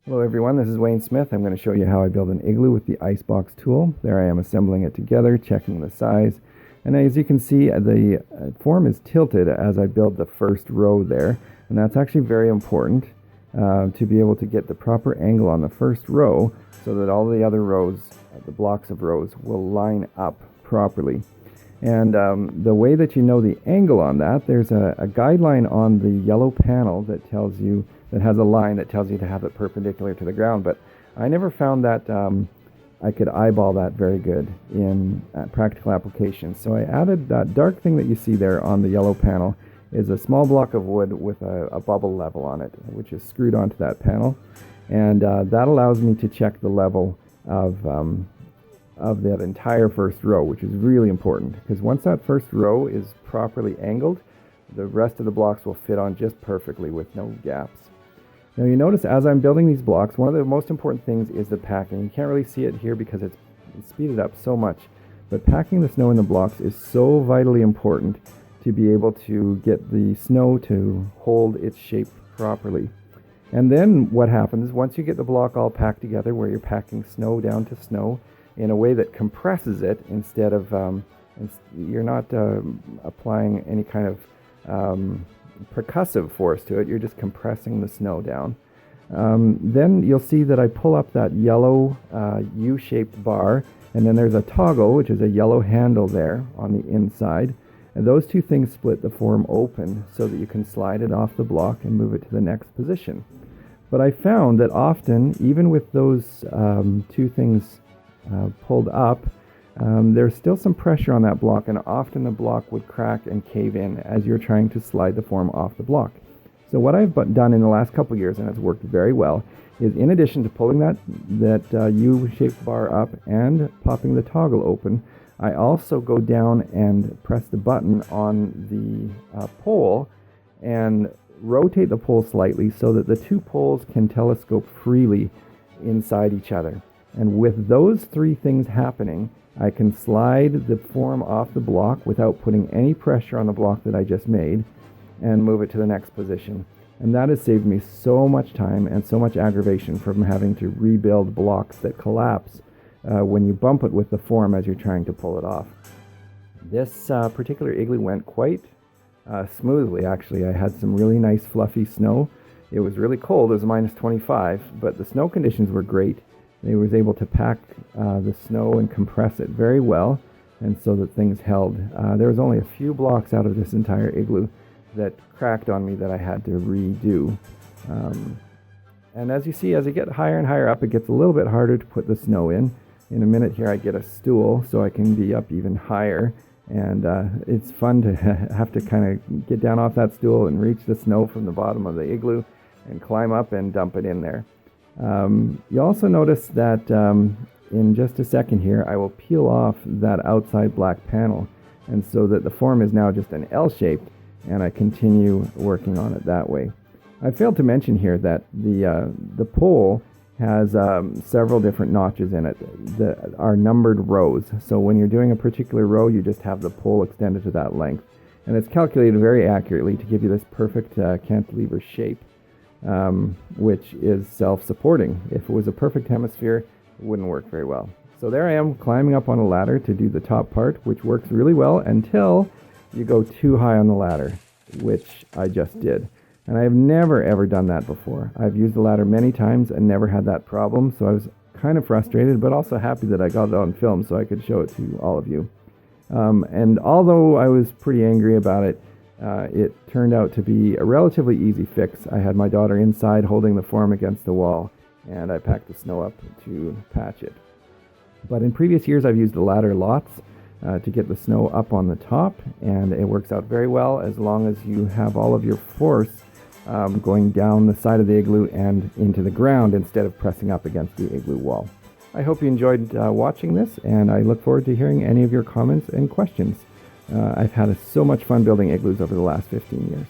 Hello everyone, this is Wayne Smith. I'm going to show you how I build an igloo with the Icebox tool. There I am assembling it together, checking the size. And as you can see, the form is tilted as I build the first row there. And that's actually very important to be able to get the proper angle on the first row so that all the other rows, the blocks of rows, will line up properly. And the way that you know the angle on that, there's a guideline on the yellow panel that tells you, that has a line that tells you to have it perpendicular to the ground. But I never found that I could eyeball that very good in practical applications. So I added that dark thing that you see there on the yellow panel is a small block of wood with a bubble level on it, which is screwed onto that panel. And that allows me to check the level of that entire first row, which is really important because once that first row is properly angled, the rest of the blocks will fit on just perfectly with no gaps. Now you notice as I'm building these blocks, one of the most important things is the packing. You can't really see it here because it's speeded up so much, but packing the snow in the blocks is so vitally important to be able to get the snow to hold its shape properly. And then what happens, once you get the block all packed together where you're packing snow down to snow in a way that compresses it instead of, you're not applying any kind of percussive force to it, you're just compressing the snow down. Then you'll see that I pull up that yellow U-shaped bar, and then there's a toggle, which is a yellow handle there on the inside. And those two things split the form open so that you can slide it off the block and move it to the next position. But I found that often, even with those two things pulled up, there's still some pressure on that block, and often the block would crack and cave in as you're trying to slide the form off the block. So what I've done in the last couple of years, and it's worked very well, is in addition to pulling that U-shaped bar up and popping the toggle open, I also go down and press the button on the pole and rotate the pole slightly so that the two poles can telescope freely inside each other. And with those three things happening, I can slide the form off the block without putting any pressure on the block that I just made and move it to the next position. And that has saved me so much time and so much aggravation from having to rebuild blocks that collapse when you bump it with the form as you're trying to pull it off. This particular igloo went quite smoothly, actually. I had some really nice fluffy snow. It was really cold, it was minus 25, but the snow conditions were great. They was able to pack the snow and compress it very well, and so that things held. There was only a few blocks out of this entire igloo that cracked on me that I had to redo. And as you see, as I get higher and higher up, it gets a little bit harder to put the snow in. In a minute here I get a stool so I can be up even higher, and it's fun to have to kind of get down off that stool and reach the snow from the bottom of the igloo and climb up and dump it in there. You also notice that in just a second here I will peel off that outside black panel, and so that the form is now just an L-shaped, and I continue working on it that way. I failed to mention here that the pole has several different notches in it that are numbered rows. So when you're doing a particular row, you just have the pole extended to that length, and it's calculated very accurately to give you this perfect cantilever shape. Which is self-supporting. If it was a perfect hemisphere, it wouldn't work very well. So there I am climbing up on a ladder to do the top part, which works really well until you go too high on the ladder, which I just did. And I have never ever done that before. I've used the ladder many times and never had that problem, so I was kind of frustrated, but also happy that I got it on film so I could show it to all of you. And although I was pretty angry about it, it turned out to be a relatively easy fix. I had my daughter inside holding the form against the wall, and I packed the snow up to patch it. But in previous years I've used the ladder lots to get the snow up on the top, and it works out very well as long as you have all of your force going down the side of the igloo and into the ground instead of pressing up against the igloo wall. I hope you enjoyed watching this, and I look forward to hearing any of your comments and questions. I've had so much fun building igloos over the last 15 years.